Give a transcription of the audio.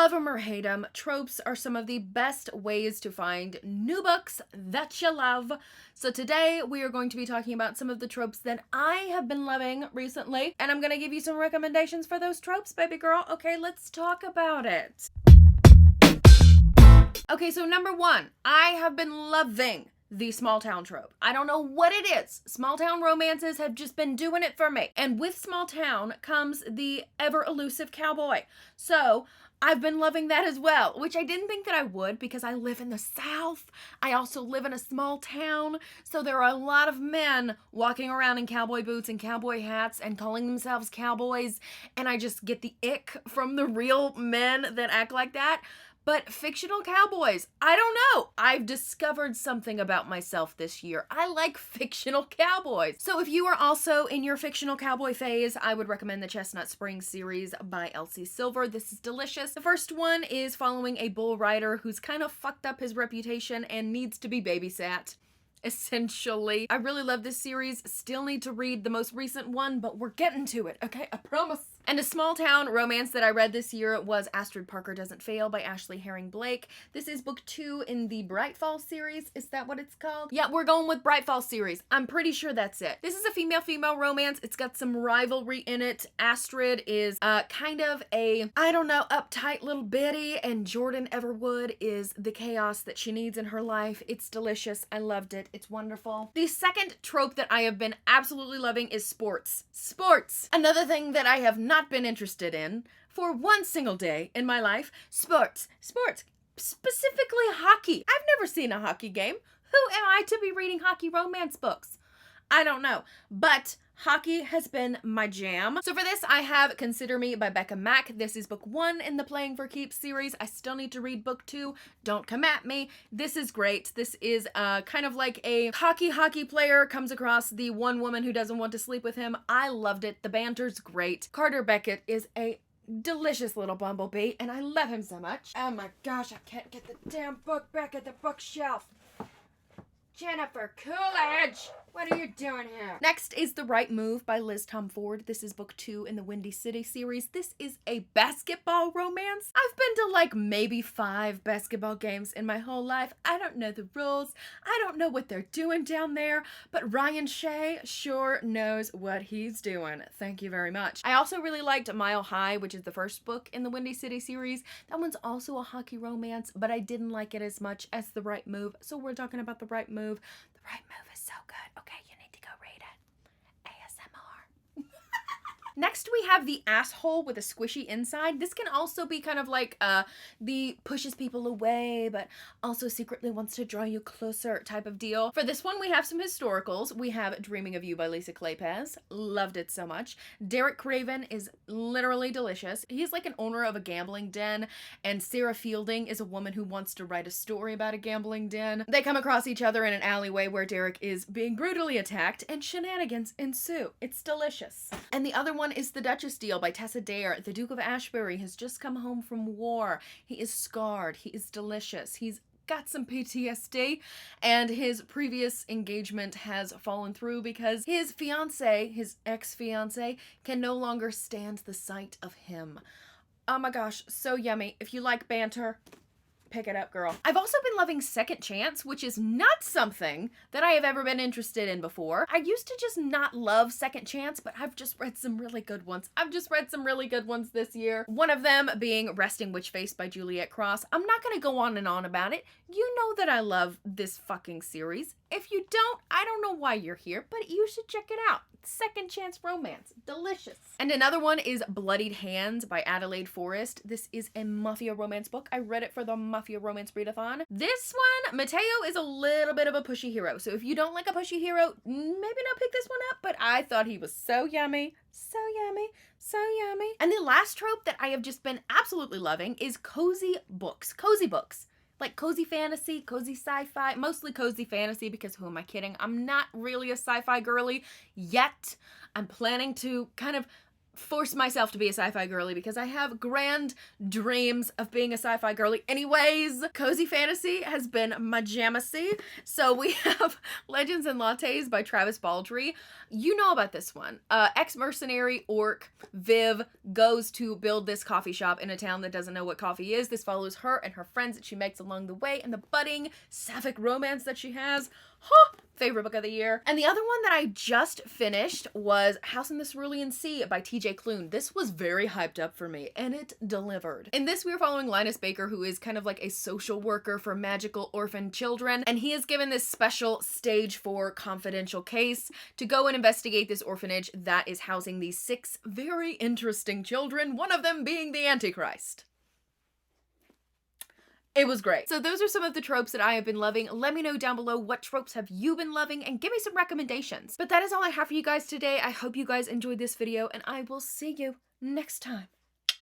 Love them or hate them, tropes are some of the best ways to find new books that you love. So today we are going to be talking about some of the tropes that I have been loving recently, and I'm going to give you some recommendations for those tropes, baby girl. Okay, let's talk about it. Okay, so number one, I have been loving the small town trope. I don't know what it is. Small town romances have just been doing it for me. And with small town comes the ever elusive cowboy. So I've been loving that as well, which I didn't think that I would because I live in the South. I also live in a small town. So there are a lot of men walking around in cowboy boots and cowboy hats and calling themselves cowboys. And I just get the ick from the real men that act like that. But fictional cowboys, I don't know. I've discovered something about myself this year. I like fictional cowboys. So if you are also in your fictional cowboy phase, I would recommend the Chestnut Spring series by Elsie Silver. This is delicious. The first one is following a bull rider who's kind of fucked up his reputation and needs to be babysat. Essentially. I really love this series. Still need to read the most recent one, but we're getting to it, okay? I promise. And a small town romance that I read this year was Astrid Parker Doesn't Fail by Ashley Herring Blake. This is book 2 in the Brightfall series. Is that what it's called? Yeah, we're going with Brightfall series. I'm pretty sure that's it. This is a female-female romance. It's got some rivalry in it. Astrid is kind of a, I don't know, uptight little bitty, and Jordan Everwood is the chaos that she needs in her life. It's delicious. I loved it. It's wonderful. The second trope that I have been absolutely loving is sports. Sports! Another thing that I have not been interested in for one single day in my life. Sports. Specifically hockey. I've never seen a hockey game. Who am I to be reading hockey romance books? I don't know. But hockey has been my jam. So for this, I have Consider Me by Becca Mack. This is book 1 in the Playing for Keeps series. I still need to read book 2. Don't come at me. This is great. This is kind of like a hockey player comes across the one woman who doesn't want to sleep with him. I loved it. The banter's great. Carter Beckett is a delicious little bumblebee, and I love him so much. Oh my gosh, I can't get the damn book back at the bookshelf. Jennifer Coolidge! What are you doing here? Next is The Right Move by Liz Tom Ford. This is book 2 in the Windy City series. This is a basketball romance. I've been to like maybe 5 basketball games in my whole life. I don't know the rules. I don't know what they're doing down there, but Ryan Shea sure knows what he's doing. Thank you very much. I also really liked Mile High, which is the first book in the Windy City series. That one's also a hockey romance, but I didn't like it as much as The Right Move. So we're talking about The Right Move. The Right Move is so good. Okay, you need to go read it. ASMR. Next, we have The Asshole with a Squishy Inside. This can also be kind of like the pushes people away, but also secretly wants to draw you closer type of deal. For this one, we have some historicals. We have Dreaming of You by Lisa Kleypas. Loved it so much. Derek Craven is literally delicious. He's like an owner of a gambling den, and Sarah Fielding is a woman who wants to write a story about a gambling den. They come across each other in an alleyway where Derek is being brutally attacked, and shenanigans ensue. It's delicious. And the other one is The Duchess Deal by Tessa Dare. The Duke of Ashbury has just come home from war. He is scarred. He is delicious. He's got some PTSD, and his previous engagement has fallen through because his fiance, his ex-fiance, can no longer stand the sight of him. Oh my gosh, so yummy. If you like banter, pick it up, girl. I've also been loving Second Chance, which is not something that I have ever been interested in before. I used to just not love Second Chance, but I've just read some really good ones. This year. One of them being Resting Witch Face by Juliet Cross. I'm not gonna go on and on about it. You know that I love this fucking series. If you don't, I don't know why you're here, but you should check it out. Second Chance romance. Delicious. And another one is Bloodied Hands by Adelaide Forrest. This is a Mafia romance book. I read it for the Mafia Romance Readathon. This one, Mateo is a little bit of a pushy hero. So if you don't like a pushy hero, maybe not pick this one up, but I thought he was so yummy. So yummy. So yummy. And the last trope that I have just been absolutely loving is cozy books. Cozy books. Like cozy fantasy, cozy sci-fi, mostly cozy fantasy because who am I kidding? I'm not really a sci-fi girly yet. I'm planning to kind of force myself to be a sci-fi girly because I have grand dreams of being a sci-fi girly anyways. Cozy fantasy has been my jamacy. So we have Legends and Lattes by Travis Baldree. You know about this one. Ex-mercenary orc Viv goes to build this coffee shop in a town that doesn't know what coffee is. This follows her and her friends that she makes along the way and the budding sapphic romance that she has. Huh! Favorite book of the year. And the other one that I just finished was House in the Cerulean Sea by TJ Klune. This was very hyped up for me, and it delivered. In this, we are following Linus Baker, who is kind of like a social worker for magical orphan children, and he is given this special stage 4 confidential case to go and investigate this orphanage that is housing these 6 very interesting children, one of them being the Antichrist. It was great. So those are some of the tropes that I have been loving. Let me know down below what tropes have you been loving and give me some recommendations. But that is all I have for you guys today. I hope you guys enjoyed this video and I will see you next time.